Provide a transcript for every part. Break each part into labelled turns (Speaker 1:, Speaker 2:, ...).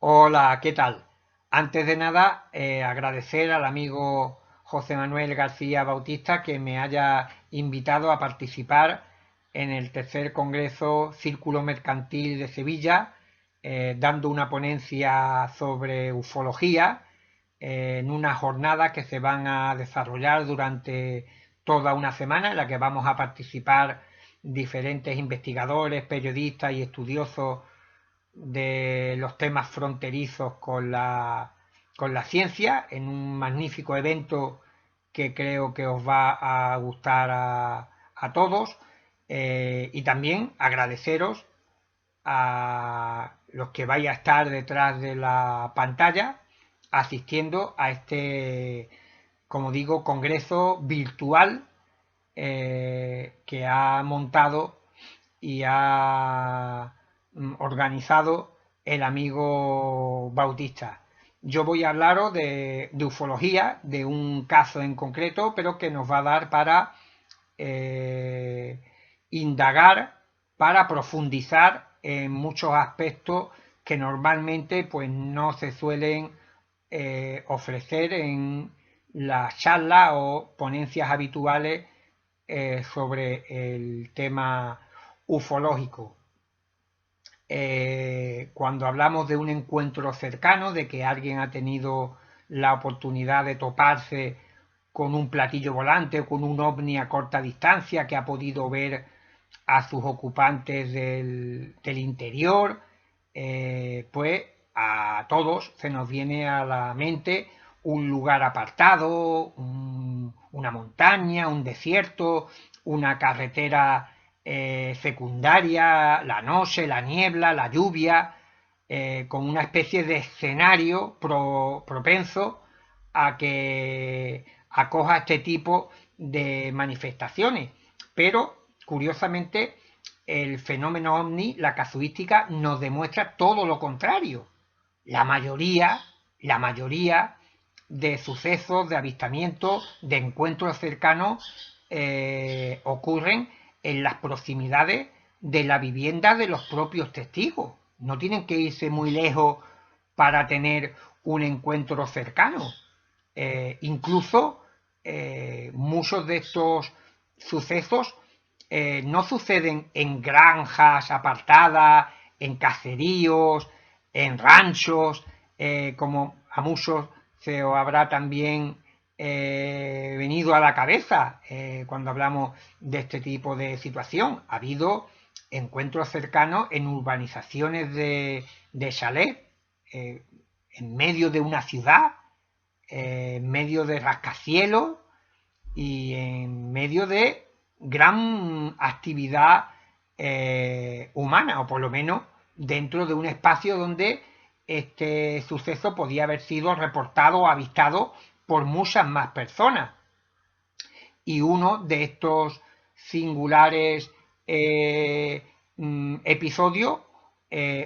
Speaker 1: Hola, ¿qué tal? Antes de nada, agradecer al amigo José Manuel García Bautista que me haya invitado a participar en el tercer Congreso Círculo Mercantil de Sevilla, dando una ponencia sobre ufología en una jornada que se van a desarrollar durante toda una semana en la que vamos a participar diferentes investigadores, periodistas y estudiosos de los temas fronterizos con la ciencia en un magnífico evento que creo que os va a gustar a todos, y también agradeceros a los que vais a estar detrás de la pantalla asistiendo a este, como digo, congreso virtual que ha montado y ha organizado el amigo Bautista. Yo voy a hablaros de ufología, de un caso en concreto, pero que nos va a dar para eh, indagar, para profundizar en muchos aspectos que normalmente pues no se suelen ofrecer en las charlas o ponencias habituales sobre el tema ufológico. Cuando hablamos de un encuentro cercano, de que alguien ha tenido la oportunidad de toparse con un platillo volante o con un ovni a corta distancia, que ha podido ver a sus ocupantes del interior, pues a todos se nos viene a la mente un lugar apartado, una montaña, un desierto, una carretera secundaria, la noche, la niebla, la lluvia, con una especie de escenario propenso a que acoja este tipo de manifestaciones. Pero, curiosamente, el fenómeno ovni, la casuística, nos demuestra todo lo contrario. La mayoría, la mayoría de sucesos, de avistamientos, de encuentros cercanos ocurren en las proximidades de la vivienda de los propios testigos. No tienen que irse muy lejos para tener un encuentro cercano. Incluso muchos de estos sucesos no suceden en granjas apartadas, en caseríos, en ranchos, como a muchos se os habrá también venido a la cabeza cuando hablamos de este tipo de situación. Ha habido encuentros cercanos en urbanizaciones de chalet, en medio de una ciudad, en medio de rascacielos y en medio de gran actividad humana, o por lo menos dentro de un espacio donde este suceso podía haber sido reportado o avistado por muchas más personas. Y uno de estos singulares episodios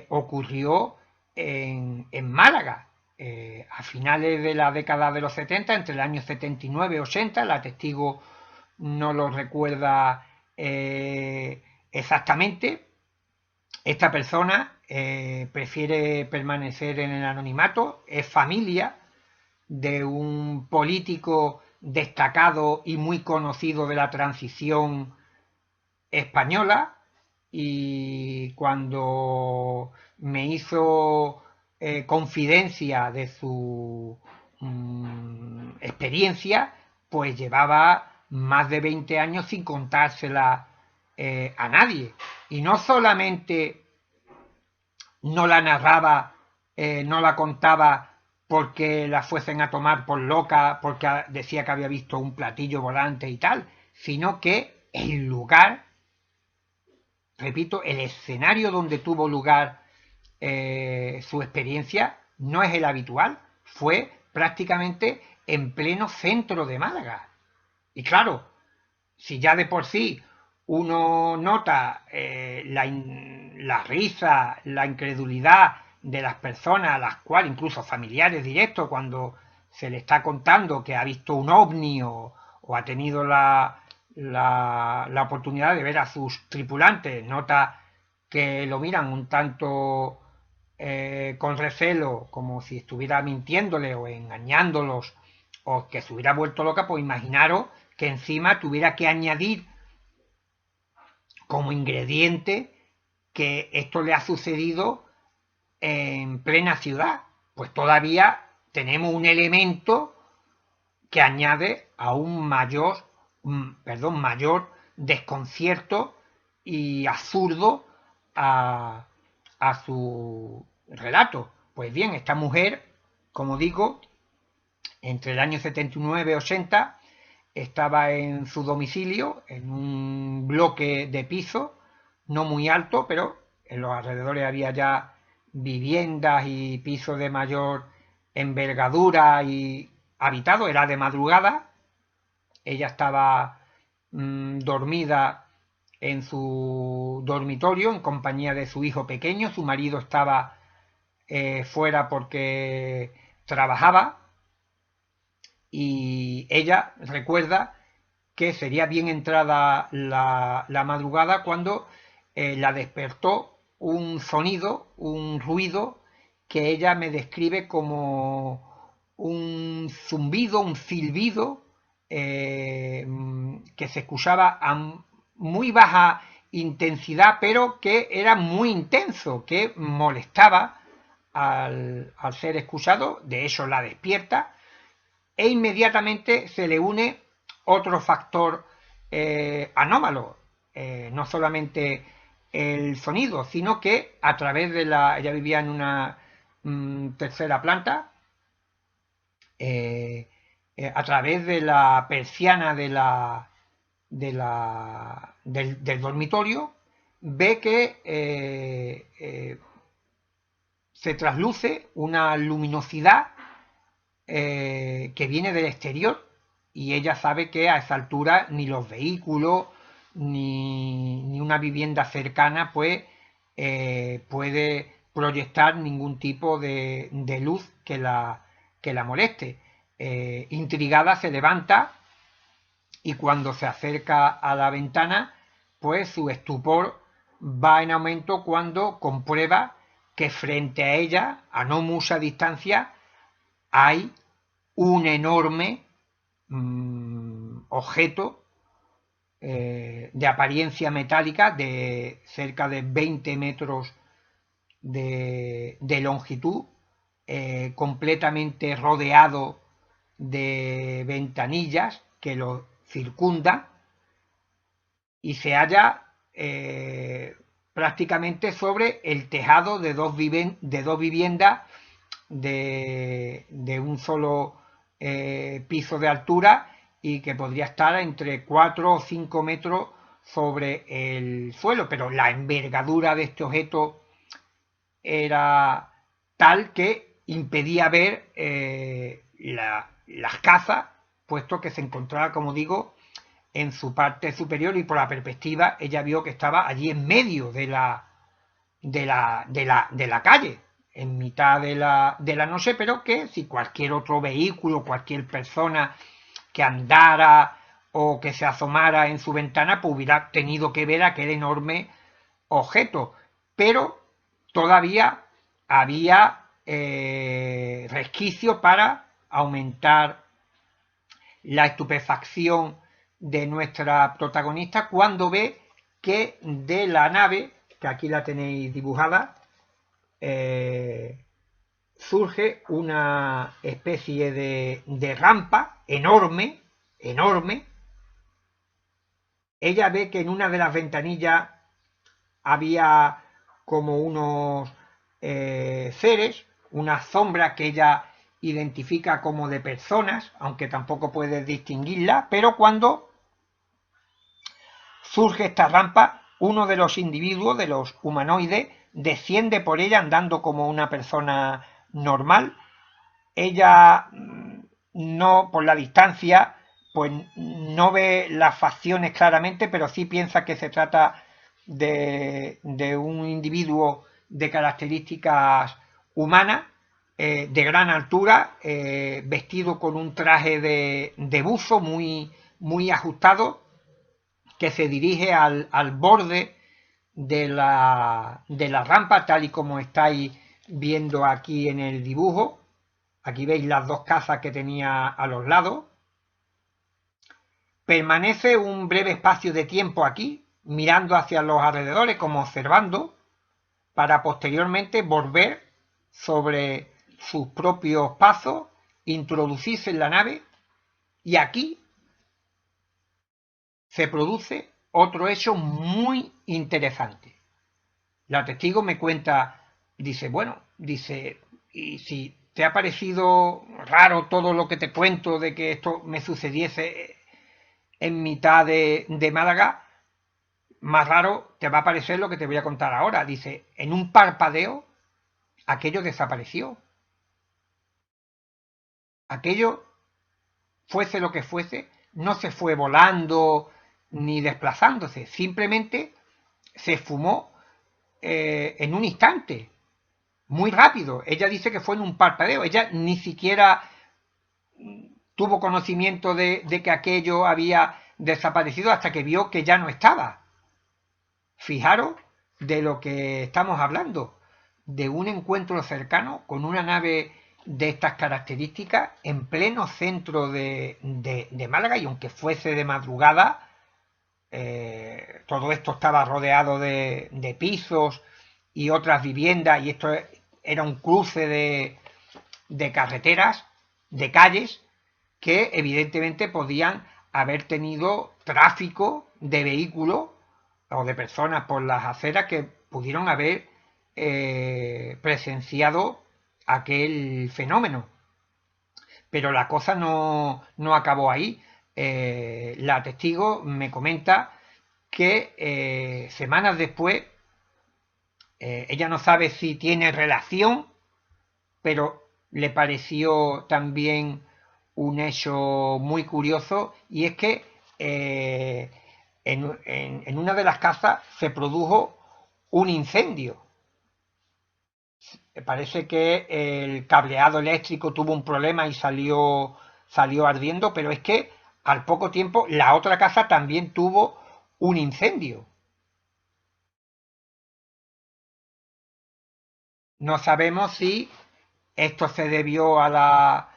Speaker 1: ocurrió en Málaga, a finales de la década de los 70, entre el año 79 y 80, la testigo no lo recuerda exactamente. Esta persona prefiere permanecer en el anonimato, es familia de un político destacado y muy conocido de la transición española, y cuando me hizo confidencia de su experiencia, pues llevaba más de 20 años sin contársela a nadie. Y no solamente no la narraba, no la contaba porque la fuesen a tomar por loca, porque decía que había visto un platillo volante y tal, sino que el lugar, repito, el escenario donde tuvo lugar su experiencia no es el habitual, fue prácticamente en pleno centro de Málaga. Y claro, si ya de por sí uno nota la risa, la incredulidad de las personas a las cuales, incluso familiares directos, cuando se le está contando que ha visto un ovni o ha tenido la oportunidad de ver a sus tripulantes, nota que lo miran un tanto con recelo, como si estuviera mintiéndole o engañándolos, o que se hubiera vuelto loca, pues imaginaros que encima tuviera que añadir como ingrediente que esto le ha sucedido en plena ciudad. Pues todavía tenemos un elemento que añade aún mayor desconcierto y absurdo a su relato. Pues bien, esta mujer, como digo, entre el año 79 y 80 estaba en su domicilio, en un bloque de piso, no muy alto, pero en los alrededores había ya viviendas y pisos de mayor envergadura y habitado, era de madrugada, ella estaba dormida en su dormitorio en compañía de su hijo pequeño, su marido estaba fuera porque trabajaba y ella recuerda que sería bien entrada la madrugada cuando la despertó un sonido, un ruido que ella me describe como un zumbido, un silbido que se escuchaba a muy baja intensidad, pero que era muy intenso, que molestaba al ser escuchado, de hecho la despierta, e inmediatamente se le une otro factor anómalo, no solamente el sonido, sino que a través de ella vivía en una tercera planta, a través de la persiana del dormitorio, ve que se trasluce una luminosidad que viene del exterior y ella sabe que a esa altura ni los vehículos ni una vivienda cercana pues puede proyectar ningún tipo de luz que la moleste. Intrigada se levanta y cuando se acerca a la ventana pues su estupor va en aumento cuando comprueba que frente a ella, a no mucha distancia, hay un enorme objeto de apariencia metálica de cerca de 20 metros de longitud, completamente rodeado de ventanillas que lo circundan y se halla prácticamente sobre el tejado de dos viviendas de un solo piso de altura y que podría estar entre 4 o 5 metros sobre el suelo, pero la envergadura de este objeto era tal que impedía ver las casas, puesto que se encontraba, como digo, en su parte superior y por la perspectiva ella vio que estaba allí en medio de la calle, en mitad de la noche, pero que si cualquier otro vehículo, cualquier persona que andara o que se asomara en su ventana, pues hubiera tenido que ver aquel enorme objeto. Pero todavía había resquicio para aumentar la estupefacción de nuestra protagonista cuando ve que de la nave, que aquí la tenéis dibujada, surge una especie de rampa enorme, enorme. Ella ve que en una de las ventanillas había como unos seres, una sombra que ella identifica como de personas, aunque tampoco puede distinguirla, pero cuando surge esta rampa, uno de los individuos, de los humanoides, desciende por ella andando como una persona normal. Ella no, por la distancia, pues no ve las facciones claramente, pero sí piensa que se trata de un individuo de características humanas, de gran altura, vestido con un traje de buzo muy ajustado, que se dirige al borde de la rampa, tal y como estáis viendo aquí en el dibujo. Aquí veis las dos casas que tenía a los lados. Permanece un breve espacio de tiempo aquí, mirando hacia los alrededores, como observando, para posteriormente volver sobre sus propios pasos, introducirse en la nave, y aquí se produce otro hecho muy interesante. La testigo me cuenta, dice, bueno, dice, y si te ha parecido raro todo lo que te cuento de que esto me sucediese en mitad de Málaga, más raro te va a parecer lo que te voy a contar ahora. Dice, en un parpadeo, aquello desapareció. Aquello, fuese lo que fuese, no se fue volando ni desplazándose, simplemente se esfumó en un instante, muy rápido. Ella dice que fue en un parpadeo. Ella ni siquiera tuvo conocimiento de que aquello había desaparecido hasta que vio que ya no estaba. Fijaros de lo que estamos hablando, de un encuentro cercano con una nave de estas características en pleno centro de Málaga, y aunque fuese de madrugada, todo esto estaba rodeado de pisos y otras viviendas, y esto era un cruce de carreteras, de calles, que evidentemente podían haber tenido tráfico de vehículos o de personas por las aceras que pudieron haber presenciado aquel fenómeno. Pero la cosa no acabó ahí. La testigo me comenta que semanas después, ella no sabe si tiene relación, pero le pareció también un hecho muy curioso, y es que en una de las casas se produjo un incendio. Parece que el cableado eléctrico tuvo un problema y salió ardiendo, pero es que al poco tiempo la otra casa también tuvo un incendio. No sabemos si esto se debió a la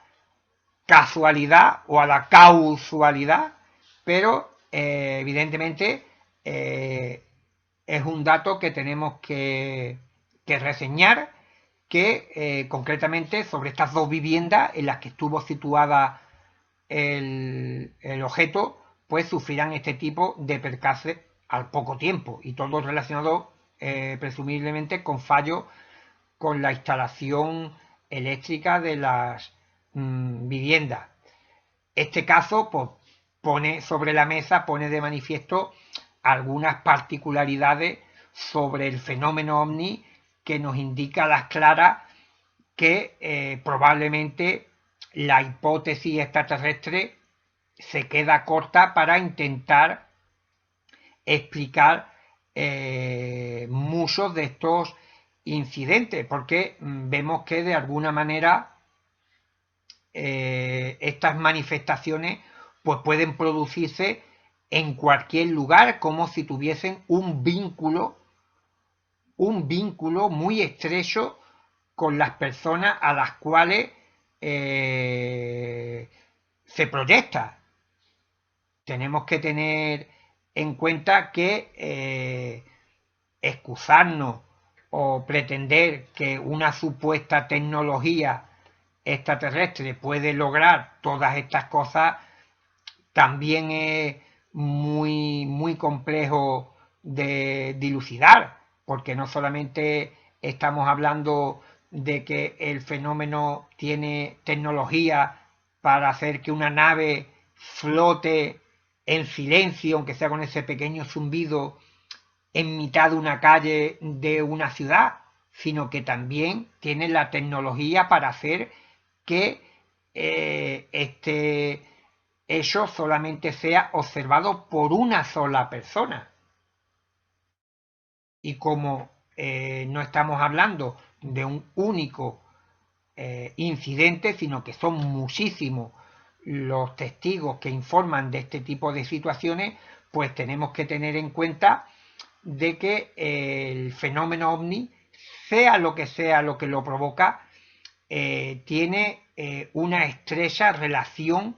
Speaker 1: casualidad o a la causalidad, pero evidentemente es un dato que tenemos que reseñar, que concretamente sobre estas dos viviendas en las que estuvo situada el objeto, pues sufrirán este tipo de percance al poco tiempo, y todo relacionado presumiblemente con fallo con la instalación eléctrica de las viviendas. Este caso pues, pone sobre la mesa, pone de manifiesto algunas particularidades sobre el fenómeno ovni, que nos indica a las claras que probablemente la hipótesis extraterrestre se queda corta para intentar explicar muchos de estos incidentes, porque vemos que de alguna manera estas manifestaciones pues pueden producirse en cualquier lugar, como si tuviesen un vínculo muy estrecho con las personas a las cuales se proyecta. Tenemos que tener en cuenta que excusarnos o pretender que una supuesta tecnología extraterrestre puede lograr todas estas cosas también es muy complejo de dilucidar, porque no solamente estamos hablando de que el fenómeno tiene tecnología para hacer que una nave flote en silencio, aunque sea con ese pequeño zumbido, en mitad de una calle de una ciudad, sino que también tiene la tecnología para hacer que este hecho solamente sea observado por una sola persona. Y como no estamos hablando de un único incidente, sino que son muchísimos los testigos que informan de este tipo de situaciones, pues tenemos que tener en cuenta de que el fenómeno ovni sea lo que lo provoca, tiene una estrecha relación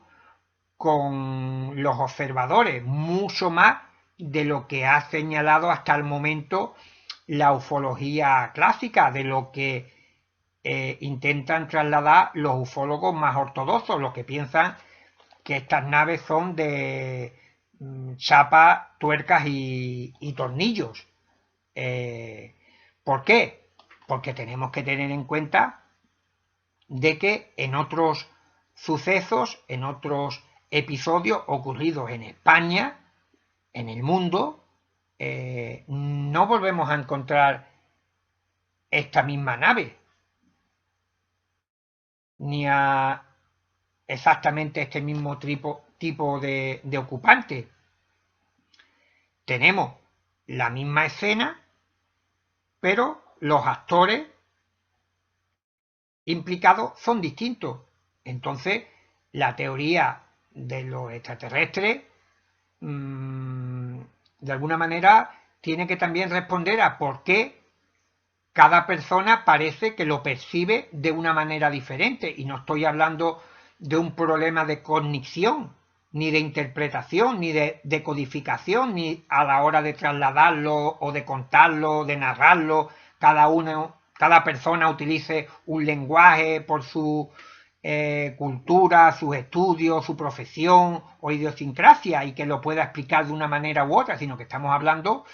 Speaker 1: con los observadores, mucho más de lo que ha señalado hasta el momento la ufología clásica, de lo que intentan trasladar los ufólogos más ortodoxos, los que piensan que estas naves son de chapas, tuercas y tornillos. ¿Por qué? Porque tenemos que tener en cuenta de que en otros sucesos, en otros episodios ocurridos en España, en el mundo, no volvemos a encontrar esta misma nave, ni a exactamente este mismo tipo de ocupante. Tenemos la misma escena, pero los actores implicados son distintos. Entonces, la teoría de los extraterrestres, de alguna manera, tiene que también responder a por qué cada persona parece que lo percibe de una manera diferente. Y no estoy hablando de un problema de cognición, ni de interpretación, ni de decodificación, ni a la hora de trasladarlo o de contarlo, de narrarlo, cada persona utilice un lenguaje por su cultura, sus estudios, su profesión o idiosincrasia y que lo pueda explicar de una manera u otra, sino que estamos hablando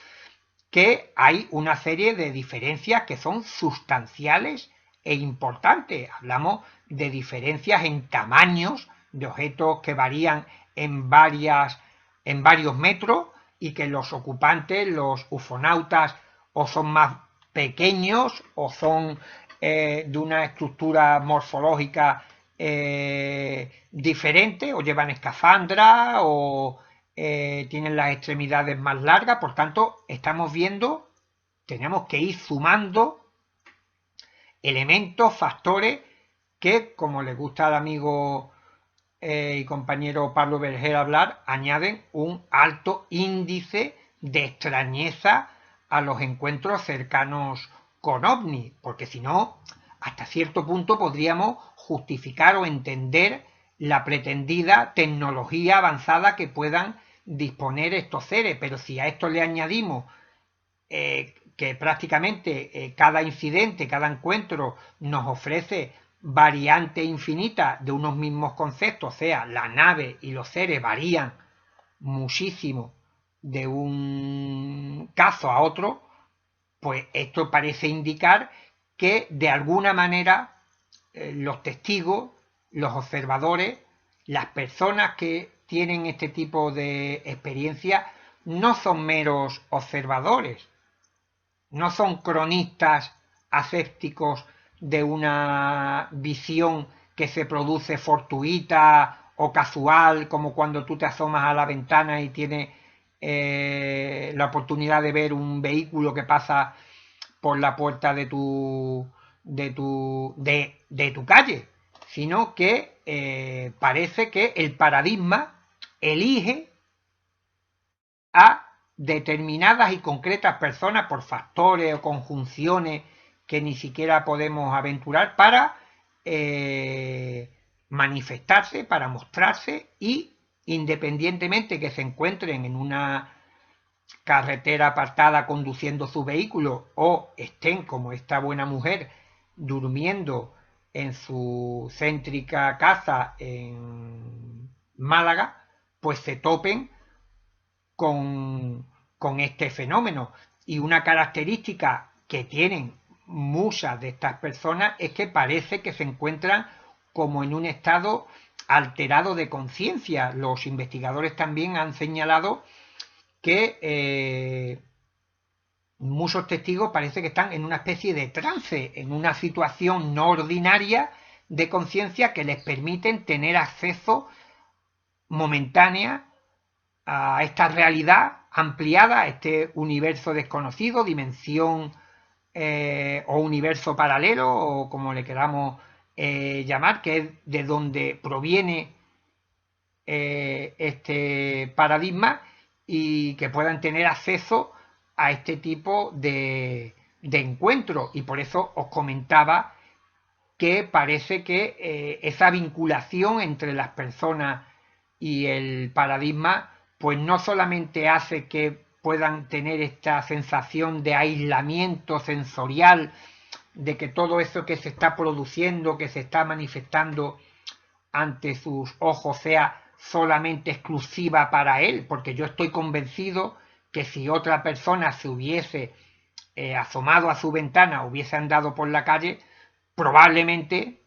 Speaker 1: que hay una serie de diferencias que son sustanciales e importantes. Hablamos de diferencias en tamaños de objetos que varían en varios metros y que los ocupantes, los ufonautas, o son más pequeños o son de una estructura morfológica diferente, o llevan escafandra o tienen las extremidades más largas. Por tanto, estamos viendo, tenemos que ir sumando elementos, factores que, como le gusta al amigo y compañero Pablo Berger hablar, añaden un alto índice de extrañeza a los encuentros cercanos con ovnis, porque si no, hasta cierto punto podríamos justificar o entender la pretendida tecnología avanzada que puedan disponer estos seres, pero si a esto le añadimos que prácticamente cada incidente, cada encuentro nos ofrece variantes infinitas de unos mismos conceptos, o sea, la nave y los seres varían muchísimo de un caso a otro, pues esto parece indicar que de alguna manera los testigos, los observadores, las personas que tienen este tipo de experiencia no son meros observadores, no son cronistas asépticos de una visión que se produce fortuita o casual, como cuando tú te asomas a la ventana y tienes la oportunidad de ver un vehículo que pasa por la puerta de tu calle, sino que parece que el paradigma elige a determinadas y concretas personas por factores o conjunciones que ni siquiera podemos aventurar para manifestarse, para mostrarse, y independientemente que se encuentren en una carretera apartada conduciendo su vehículo o estén como esta buena mujer durmiendo en su céntrica casa en Málaga, pues se topen con este fenómeno. Y una característica que tienen muchas de estas personas es que parece que se encuentran como en un estado alterado de conciencia. Los investigadores también han señalado que muchos testigos parece que están en una especie de trance, en una situación no ordinaria de conciencia que les permiten tener acceso momentánea a esta realidad ampliada, a este universo desconocido, dimensión o universo paralelo, o como le queramos llamar, que es de donde proviene este paradigma, y que puedan tener acceso a este tipo de encuentro, y por eso os comentaba que parece que esa vinculación entre las personas y el paradigma pues no solamente hace que puedan tener esta sensación de aislamiento sensorial, de que todo eso que se está produciendo, que se está manifestando ante sus ojos sea solamente exclusiva para él, porque yo estoy convencido que si otra persona se hubiese asomado a su ventana, hubiese andado por la calle, probablemente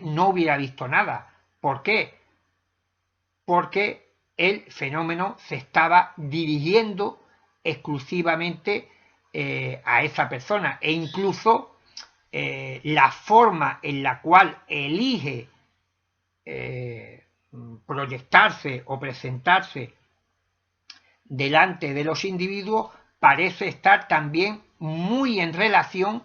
Speaker 1: no hubiera visto nada. ¿Por qué? Porque el fenómeno se estaba dirigiendo exclusivamente a esa persona, e incluso la forma en la cual elige proyectarse o presentarse delante de los individuos parece estar también muy en relación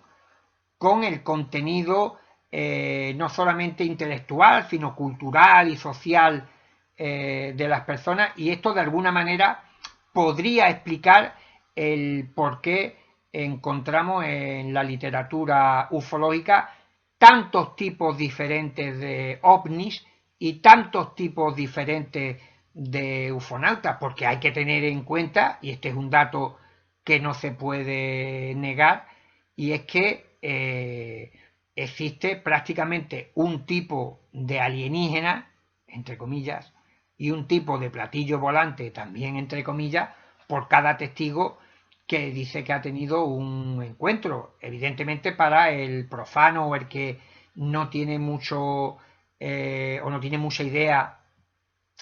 Speaker 1: con el contenido no solamente intelectual, sino cultural y social de las personas, y esto de alguna manera podría explicar el por qué encontramos en la literatura ufológica tantos tipos diferentes de ovnis y tantos tipos diferentes de ufonautas, porque hay que tener en cuenta, y este es un dato que no se puede negar, y es que existe prácticamente un tipo de alienígena, entre comillas, y un tipo de platillo volante, también entre comillas, por cada testigo que dice que ha tenido un encuentro. Evidentemente para el profano o el que no tiene mucho o no tiene mucha idea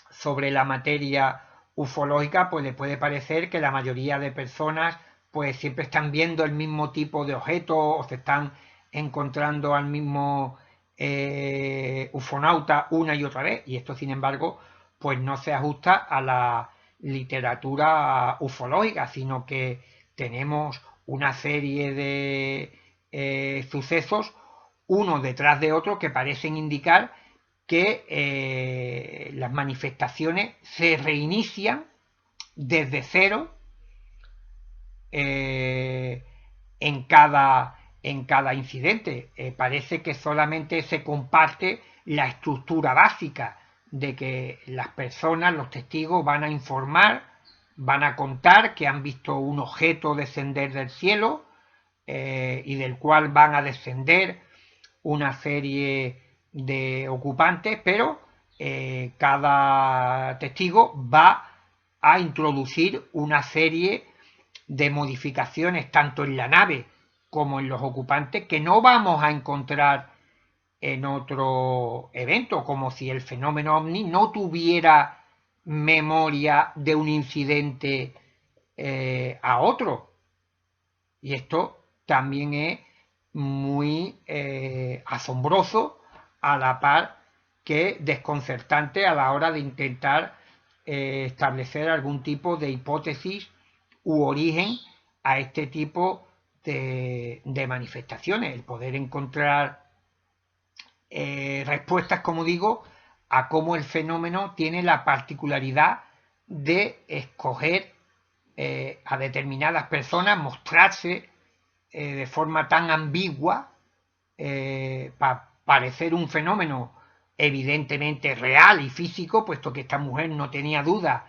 Speaker 1: sobre la materia ufológica, pues le puede parecer que la mayoría de personas pues siempre están viendo el mismo tipo de objetos o se están encontrando al mismo ufonauta una y otra vez, y esto sin embargo pues no se ajusta a la literatura ufológica, sino que tenemos una serie de sucesos uno detrás de otro que parecen indicar que las manifestaciones se reinician desde cero eh, en cada incidente. Parece que solamente se comparte la estructura básica de que las personas, los testigos, van a informar, van a contar que han visto un objeto descender del cielo y del cual van a descender una serie de ocupantes, pero cada testigo va a introducir una serie de modificaciones tanto en la nave como en los ocupantes que no vamos a encontrar en otro evento, como si el fenómeno ovni no tuviera memoria de un incidente a otro. Y esto también es muy asombroso, a la par que desconcertante a la hora de intentar establecer algún tipo de hipótesis u origen a este tipo de manifestaciones, el poder encontrar respuestas, como digo, a cómo el fenómeno tiene la particularidad de escoger a determinadas personas, mostrarse de forma tan ambigua para parecer un fenómeno evidentemente real y físico, puesto que esta mujer no tenía duda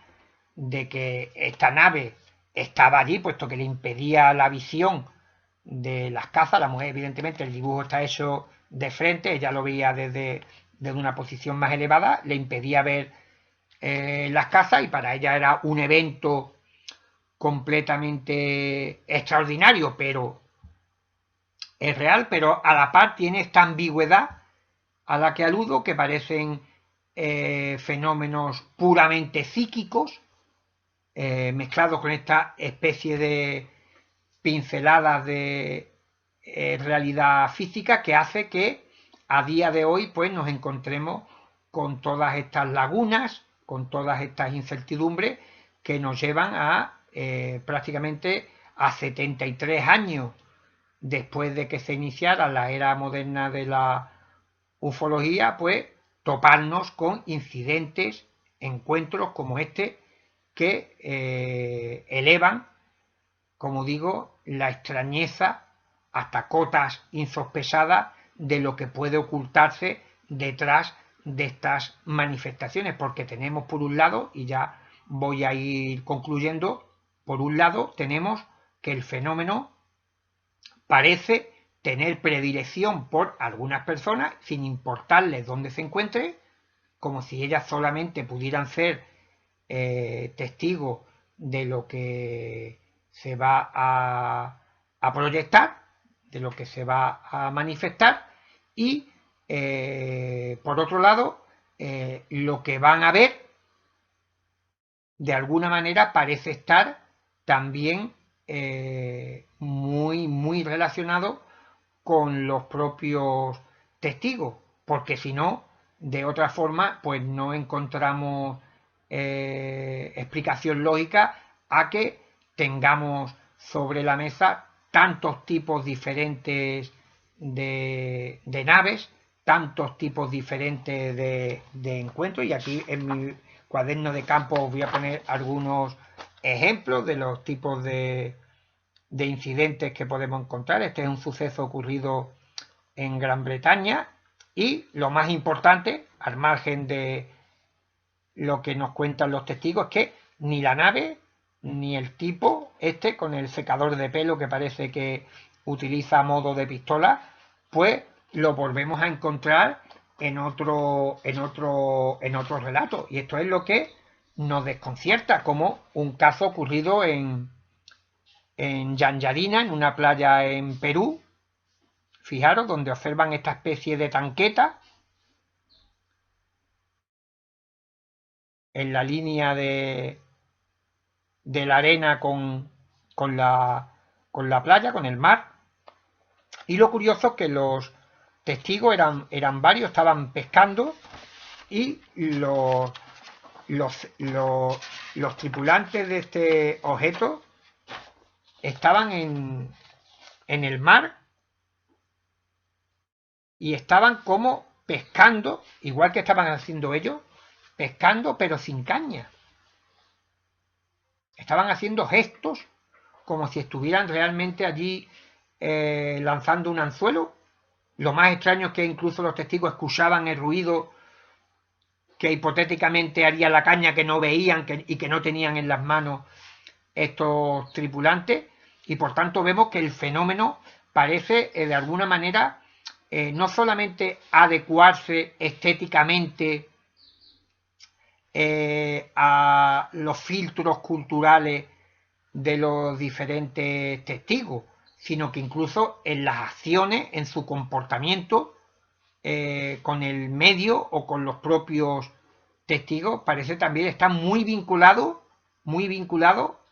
Speaker 1: de que esta nave estaba allí, puesto que le impedía la visión de las casas. La mujer, evidentemente, el dibujo está hecho de frente, ella lo veía desde una posición más elevada, le impedía ver las casas, y para ella era un evento completamente extraordinario, pero es real, pero a la par tiene esta ambigüedad a la que aludo, que parecen fenómenos puramente psíquicos, mezclados con esta especie de pinceladas de realidad física, que hace que a día de hoy pues nos encontremos con todas estas lagunas, con todas estas incertidumbres que nos llevan a prácticamente a 73 años después de que se iniciara la era moderna de la ufología, pues toparnos con incidentes, encuentros como este, que elevan como digo, la extrañeza hasta cotas insospechadas de lo que puede ocultarse detrás de estas manifestaciones, porque tenemos por un lado, y ya voy a ir concluyendo, por un lado tenemos que el fenómeno parece tener predilección por algunas personas, sin importarles dónde se encuentre, como si ellas solamente pudieran ser testigos de lo que se va a proyectar, de lo que se va a manifestar, y por otro lado, lo que van a ver de alguna manera parece estar también muy relacionado con los propios testigos, porque si no, de otra forma, pues no encontramos explicación lógica a que tengamos sobre la mesa tantos tipos diferentes de naves, tantos tipos diferentes de encuentros, y aquí en mi cuaderno de campo os voy a poner algunos ejemplos de los tipos de incidentes que podemos encontrar. Este es un suceso ocurrido en Gran Bretaña y lo más importante, al margen de lo que nos cuentan los testigos, es que ni la nave ni el tipo este con el secador de pelo que parece que utiliza a modo de pistola, pues lo volvemos a encontrar en otro relato. Y esto es lo que nos desconcierta, como un caso ocurrido en Yanjadina, en una playa en Perú, fijaros, donde observan esta especie de tanqueta en la línea de la arena con la playa, con el mar. Y lo curioso es que los testigos eran varios, estaban pescando, y los tripulantes de este objeto estaban en el mar y estaban como pescando, igual que estaban haciendo ellos, pescando pero sin caña. Estaban haciendo gestos como si estuvieran realmente allí lanzando un anzuelo. Lo más extraño es que incluso los testigos escuchaban el ruido que hipotéticamente haría la caña que no veían y que no tenían en las manos estos tripulantes, y por tanto vemos que el fenómeno parece de alguna manera no solamente adecuarse estéticamente a los filtros culturales de los diferentes testigos, sino que incluso en las acciones, en su comportamiento con el medio o con los propios testigos, parece también estar muy vinculado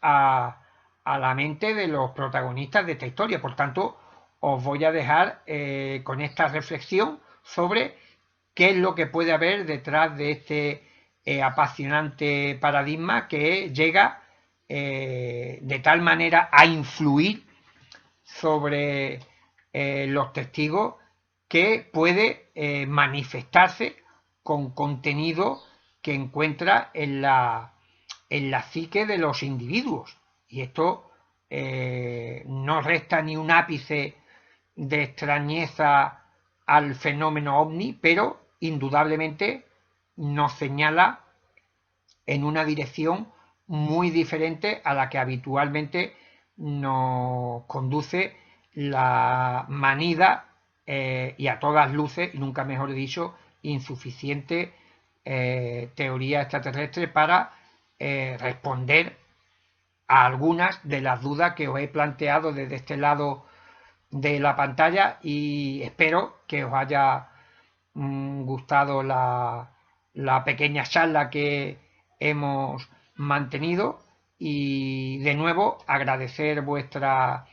Speaker 1: a la mente de los protagonistas de esta historia. Por tanto, os voy a dejar con esta reflexión sobre qué es lo que puede haber detrás de este apasionante paradigma que llega de tal manera a influir sobre los testigos, que puede manifestarse con contenido que encuentra en la psique de los individuos. Y esto no resta ni un ápice de extrañeza al fenómeno ovni, pero indudablemente nos señala en una dirección muy diferente a la que habitualmente nos conduce la manida y a todas luces, y nunca mejor dicho, insuficiente teoría extraterrestre para responder a algunas de las dudas que os he planteado desde este lado de la pantalla, y espero que os haya gustado la pequeña charla que hemos mantenido, y de nuevo agradecer vuestra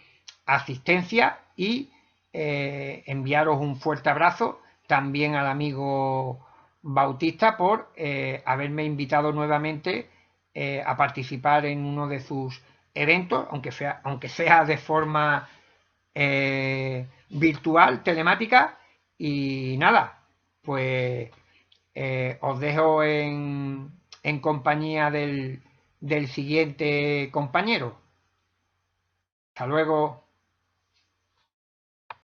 Speaker 1: asistencia y enviaros un fuerte abrazo también al amigo Bautista por haberme invitado nuevamente a participar en uno de sus eventos, aunque sea de forma virtual, telemática. Y nada, pues os dejo en compañía del siguiente compañero. Hasta luego.